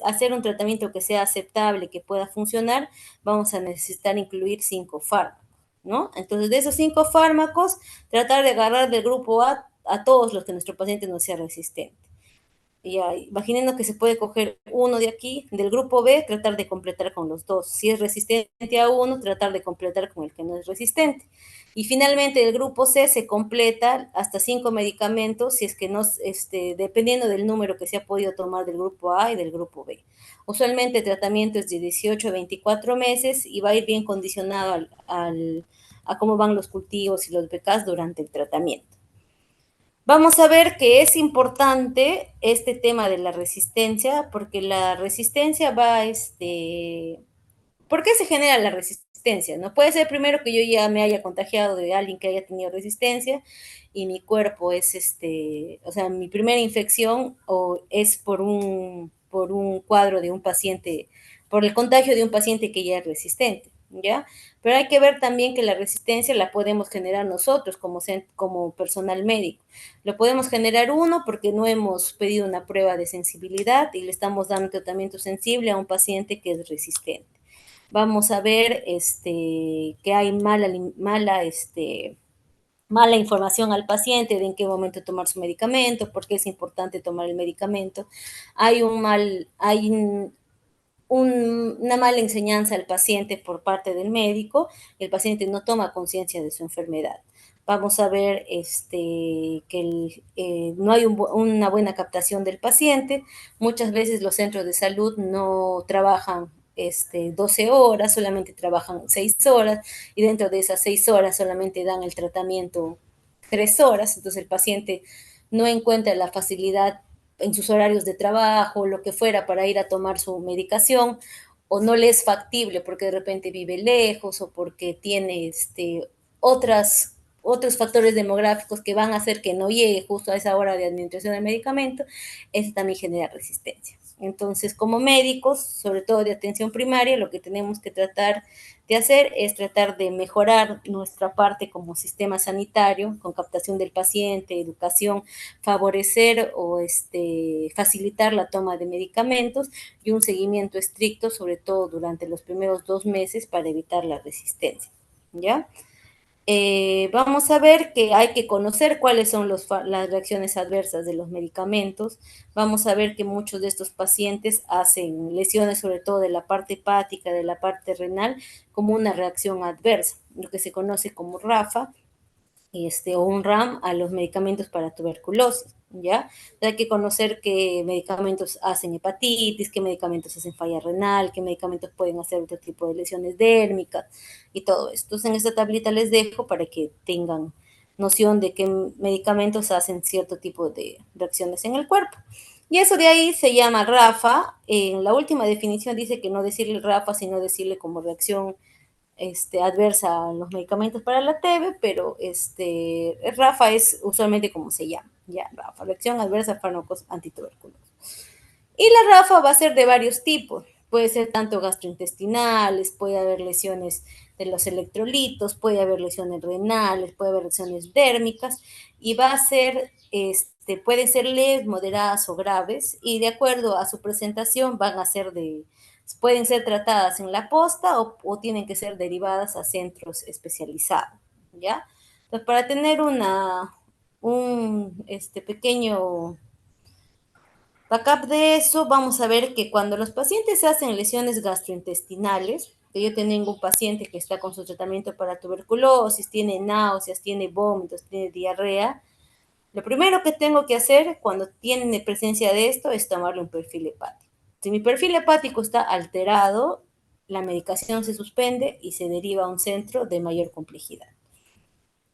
S1: hacer un tratamiento que sea aceptable, que pueda funcionar, vamos a necesitar incluir 5 fármacos, ¿no? Entonces, de esos 5 fármacos, tratar de agarrar del grupo a todos los que nuestro paciente no sea resistente. Ya, imaginando que se puede coger uno de aquí, del grupo B, tratar de completar con los dos. Si es resistente a uno, tratar de completar con el que no es resistente. Y finalmente, del grupo C se completa hasta 5 medicamentos, si es que no, dependiendo del número que se ha podido tomar del grupo A y del grupo B. Usualmente el tratamiento es de 18 a 24 meses y va a ir bien condicionado a cómo van los cultivos y los BKs durante el tratamiento. Vamos a ver que es importante este tema de la resistencia, porque la resistencia va, ¿por qué se genera la resistencia? No puede ser primero que yo ya me haya contagiado de alguien que haya tenido resistencia y mi cuerpo es o sea, mi primera infección o es por un cuadro de un paciente, por el contagio de un paciente que ya es resistente, ¿ya? Pero hay que ver también que la resistencia la podemos generar nosotros como personal médico. Lo podemos generar uno porque no hemos pedido una prueba de sensibilidad y le estamos dando tratamiento sensible a un paciente que es resistente. Vamos a ver que hay mala información al paciente de en qué momento tomar su medicamento, por qué es importante tomar el medicamento. Hay una mala enseñanza al paciente por parte del médico, el paciente no toma conciencia de su enfermedad. Vamos a ver no hay una buena captación del paciente. Muchas veces los centros de salud no trabajan 12 horas, solamente trabajan 6 horas y dentro de esas 6 horas solamente dan el tratamiento 3 horas, entonces el paciente no encuentra la facilidad en sus horarios de trabajo, lo que fuera, para ir a tomar su medicación, o no le es factible porque de repente vive lejos o porque tiene otros factores demográficos que van a hacer que no llegue justo a esa hora de administración del medicamento, eso también genera resistencia. Entonces, como médicos, sobre todo de atención primaria, lo que tenemos que tratar de hacer es tratar de mejorar nuestra parte como sistema sanitario, con captación del paciente, educación, favorecer o facilitar la toma de medicamentos y un seguimiento estricto, sobre todo durante los primeros 2 meses, para evitar la resistencia. ¿Ya? Vamos a ver que hay que conocer cuáles son las reacciones adversas de los medicamentos. Vamos a ver que muchos de estos pacientes hacen lesiones, sobre todo de la parte hepática, de la parte renal, como una reacción adversa, lo que se conoce como RAFA, o un RAM a los medicamentos para tuberculosis, ¿ya? Hay que conocer qué medicamentos hacen hepatitis, qué medicamentos hacen falla renal, qué medicamentos pueden hacer otro tipo de lesiones dérmicas y todo esto. Entonces, en esta tablita les dejo para que tengan noción de qué medicamentos hacen cierto tipo de reacciones en el cuerpo. Y eso de ahí se llama RAFA. En la última definición dice que no decirle RAFA, sino decirle como reacción adversa a los medicamentos para la TB, pero RAFA es usualmente como se llama, ya, RAFA, reacción adversa a fármacos antituberculosos. Y la RAFA va a ser de varios tipos, puede ser tanto gastrointestinales, puede haber lesiones de los electrolitos, puede haber lesiones renales, puede haber lesiones dérmicas, y va a ser, pueden ser leves, moderadas o graves, y de acuerdo a su presentación van a ser pueden ser tratadas en la posta o tienen que ser derivadas a centros especializados, ¿ya? Entonces, para tener un pequeño backup de eso, vamos a ver que cuando los pacientes hacen lesiones gastrointestinales, que yo tengo un paciente que está con su tratamiento para tuberculosis, tiene náuseas, tiene vómitos, tiene diarrea, lo primero que tengo que hacer cuando tiene presencia de esto es tomarle un perfil hepático. Si mi perfil hepático está alterado, la medicación se suspende y se deriva a un centro de mayor complejidad.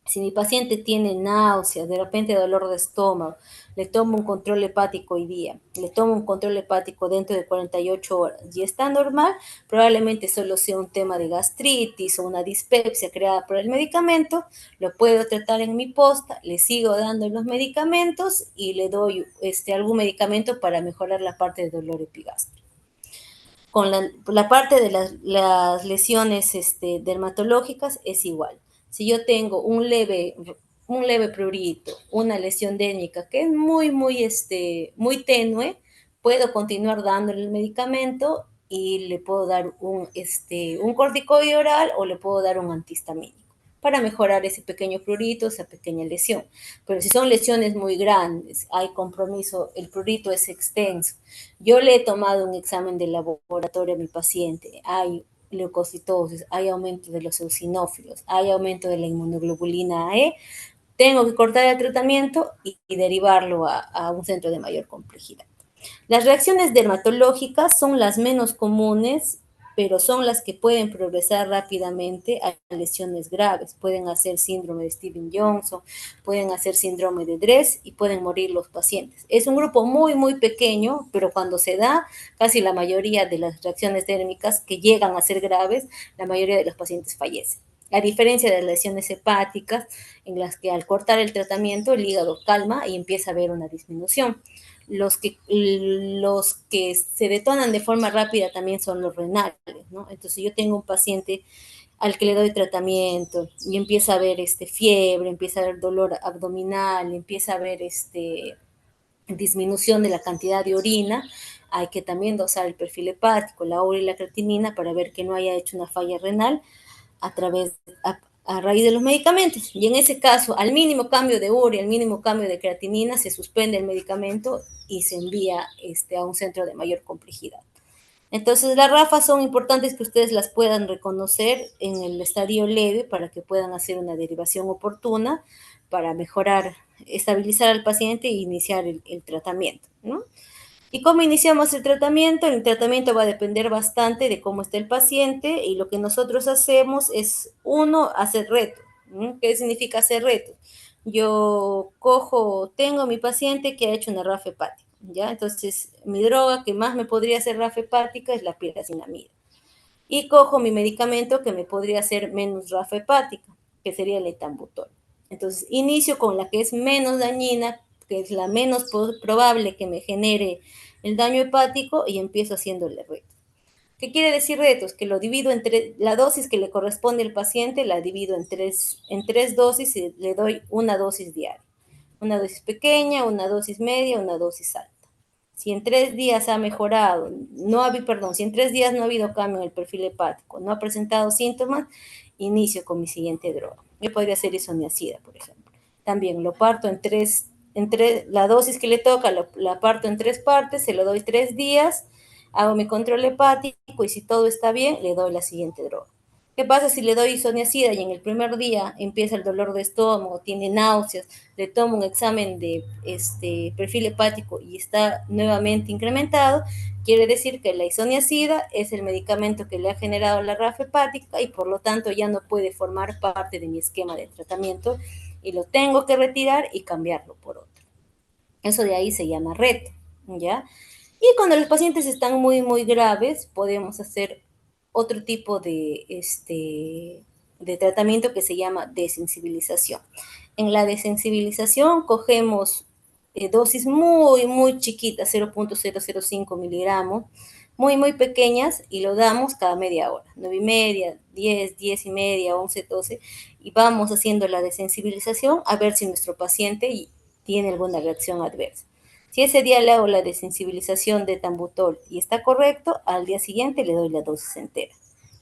S1: Si mi paciente tiene náuseas, de repente dolor de estómago, le tomo un control hepático hoy día, le tomo un control hepático dentro de 48 horas y está normal, probablemente solo sea un tema de gastritis o una dispepsia creada por el medicamento, lo puedo tratar en mi posta, le sigo dando los medicamentos y le doy algún medicamento para mejorar la parte del dolor epigástrico. Con la parte de las lesiones dermatológicas es igual. Si yo tengo un leve prurito, una lesión dérmica que es muy tenue, puedo continuar dándole el medicamento y le puedo dar un corticoide oral o le puedo dar un antihistamínico para mejorar ese pequeño prurito, esa pequeña lesión. Pero si son lesiones muy grandes, hay compromiso, el prurito es extenso, yo le he tomado un examen de laboratorio a mi paciente, hay leucocitosis, hay aumento de los eosinófilos, hay aumento de la inmunoglobulina E, tengo que cortar el tratamiento y derivarlo a un centro de mayor complejidad. Las reacciones dermatológicas son las menos comunes, pero son las que pueden progresar rápidamente a lesiones graves. Pueden hacer síndrome de Steven-Johnson, pueden hacer síndrome de Dress y pueden morir los pacientes. Es un grupo muy, muy pequeño, pero cuando se da, casi la mayoría de las reacciones térmicas que llegan a ser graves, la mayoría de los pacientes fallecen. A diferencia de las lesiones hepáticas, en las que al cortar el tratamiento el hígado calma y empieza a haber una disminución. Los que se detonan de forma rápida también son los renales, ¿no? Entonces yo tengo un paciente al que le doy tratamiento y empieza a ver fiebre, empieza a ver dolor abdominal, empieza a ver disminución de la cantidad de orina, hay que también dosar el perfil hepático, la urea y la creatinina para ver que no haya hecho una falla renal a través, a raíz de los medicamentos. Y en ese caso, al mínimo cambio de urea, al mínimo cambio de creatinina, se suspende el medicamento y se envía a un centro de mayor complejidad. Entonces, las RAFas son importantes que ustedes las puedan reconocer en el estadio leve para que puedan hacer una derivación oportuna para mejorar, estabilizar al paciente e iniciar el tratamiento, ¿no? ¿Y cómo iniciamos el tratamiento? El tratamiento va a depender bastante de cómo esté el paciente y lo que nosotros hacemos es, uno, hacer retos. ¿Qué significa hacer retos? Yo tengo a mi paciente que ha hecho una RAF hepática, ¿ya? Entonces, mi droga que más me podría hacer RAF hepática es la piracinamida. Y cojo mi medicamento que me podría hacer menos RAF hepática, que sería el etambutol. Entonces, inicio con la que es menos dañina, que es la menos probable que me genere el daño hepático y empiezo haciéndole retos. ¿Qué quiere decir retos? Que lo divido entre la dosis que le corresponde al paciente, la divido en tres dosis y le doy una dosis diaria. Una dosis pequeña, una dosis media, una dosis alta. Si en 3 días ha mejorado, si en 3 días no ha habido cambio en el perfil hepático, no ha presentado síntomas, inicio con mi siguiente droga. Yo podría ser isoniazida, por ejemplo. También lo parto la dosis que le toca la parto en 3 partes, se lo doy 3 días, hago mi control hepático y si todo está bien, le doy la siguiente droga. ¿Qué pasa si le doy isoniazida y en el primer día empieza el dolor de estómago, tiene náuseas, le tomo un examen de perfil hepático y está nuevamente incrementado? Quiere decir que la isoniazida es el medicamento que le ha generado la RAF hepática y por lo tanto ya no puede formar parte de mi esquema de tratamiento y lo tengo que retirar y cambiarlo por otro. Eso de ahí se llama reto, ¿ya? Y cuando los pacientes están muy, muy graves, podemos hacer otro tipo de tratamiento que se llama desensibilización. En la desensibilización cogemos dosis muy, muy chiquitas, 0.005 miligramos, muy, muy pequeñas, y lo damos cada media hora, 9:30, 10, 10:30, 11, 12, y vamos haciendo la desensibilización a ver si nuestro paciente tiene alguna reacción adversa. Si ese día le hago la desensibilización de tambutol y está correcto, al día siguiente le doy la dosis entera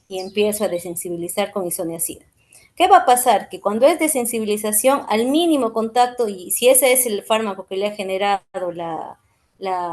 S1: y empiezo a desensibilizar con isoniazida. ¿Qué va a pasar? Que cuando es desensibilización, al mínimo contacto, y si ese es el fármaco que le ha generado la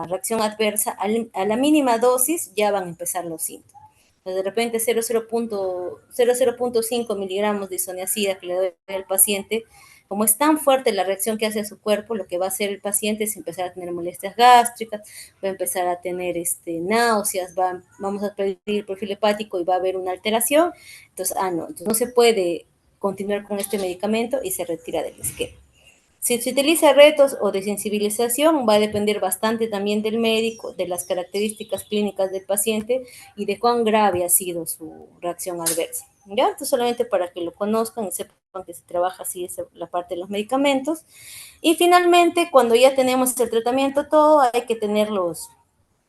S1: reacción adversa, a la mínima dosis ya van a empezar los síntomas. Entonces, de repente 0.5 miligramos de isoniazida que le doy al paciente, como es tan fuerte la reacción que hace a su cuerpo, lo que va a hacer el paciente es empezar a tener molestias gástricas, va a empezar a tener náuseas, vamos a pedir el perfil hepático y va a haber una alteración. Entonces, entonces no se puede continuar con este medicamento y se retira del esquema. Si se utiliza retos o desensibilización, va a depender bastante también del médico, de las características clínicas del paciente y de cuán grave ha sido su reacción adversa. ¿Ya? Esto solamente para que lo conozcan y sepan que se trabaja así es la parte de los medicamentos. Y finalmente, cuando ya tenemos el tratamiento todo, hay que tener los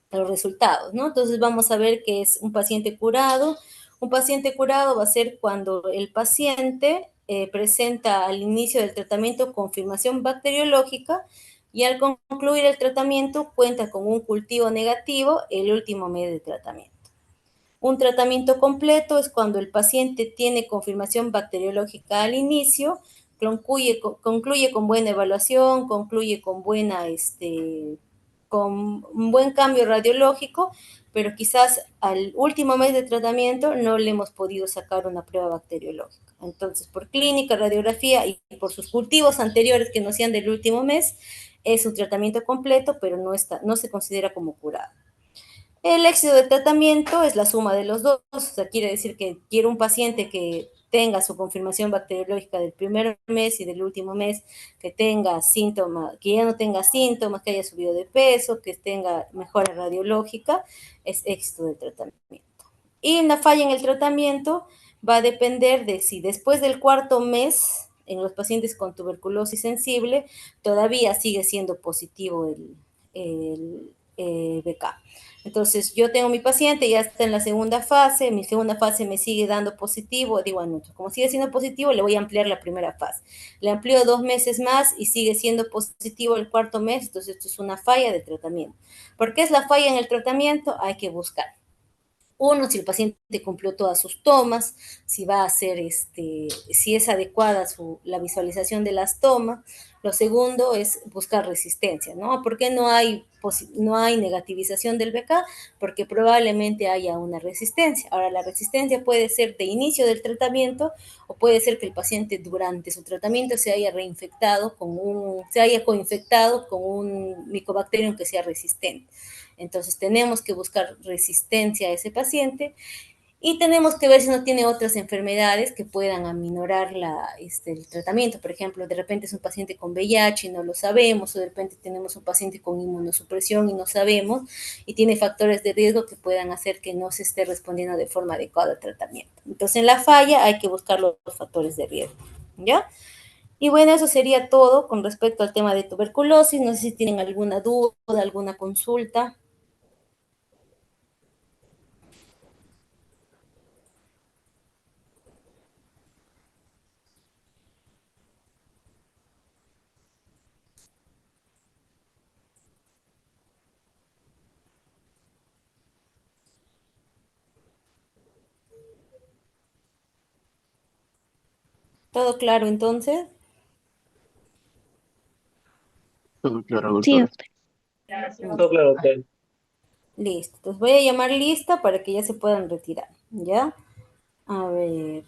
S1: resultados, ¿no? Entonces vamos a ver que es un paciente curado. Un paciente curado va a ser cuando el paciente presenta al inicio del tratamiento confirmación bacteriológica y al concluir el tratamiento cuenta con un cultivo negativo el último mes de tratamiento. Un tratamiento completo es cuando el paciente tiene confirmación bacteriológica al inicio, concluye con buena evaluación, concluye con con un buen cambio radiológico, pero quizás al último mes de tratamiento no le hemos podido sacar una prueba bacteriológica. Entonces, por clínica, radiografía y por sus cultivos anteriores que no sean del último mes, es un tratamiento completo, pero no se considera como curado. El éxito del tratamiento es la suma de los dos, o sea, quiere decir que quiero un paciente que tenga su confirmación bacteriológica del primer mes y del último mes, que tenga síntomas, que ya no tenga síntomas, que haya subido de peso, que tenga mejora radiológica, es éxito del tratamiento. Y una falla en el tratamiento va a depender de si después del cuarto mes, en los pacientes con tuberculosis sensible, todavía sigue siendo positivo el BK. Entonces, yo tengo mi paciente, ya está en la segunda fase, mi segunda fase me sigue dando positivo, digo, bueno, como sigue siendo positivo, le voy a ampliar la primera fase. Le amplío 2 meses más y sigue siendo positivo el cuarto mes, entonces esto es una falla de tratamiento. ¿Por qué es la falla en el tratamiento? Hay que buscar. Uno, si el paciente cumplió todas sus tomas, si va a hacer, si es adecuada la visualización de las tomas. Lo segundo es buscar resistencia, ¿no? ¿Por qué no hay negativización del BK? Porque probablemente haya una resistencia. Ahora, la resistencia puede ser de inicio del tratamiento o puede ser que el paciente durante su tratamiento se haya se haya coinfectado con un micobacterium que sea resistente. Entonces tenemos que buscar resistencia a ese paciente y tenemos que ver si no tiene otras enfermedades que puedan aminorar el tratamiento. Por ejemplo, de repente es un paciente con VIH y no lo sabemos, o de repente tenemos un paciente con inmunosupresión y no sabemos, y tiene factores de riesgo que puedan hacer que no se esté respondiendo de forma adecuada al tratamiento. Entonces, en la falla hay que buscar los factores de riesgo, ¿ya? Y bueno, eso sería todo con respecto al tema de tuberculosis. No sé si tienen alguna duda, alguna consulta. ¿Todo claro entonces?
S2: Todo claro,
S3: Sí,
S2: doctora.
S3: doctor.
S2: Todo claro, doctora.
S1: Listo. Entonces voy a llamar lista para que ya se puedan retirar. ¿Ya? A ver.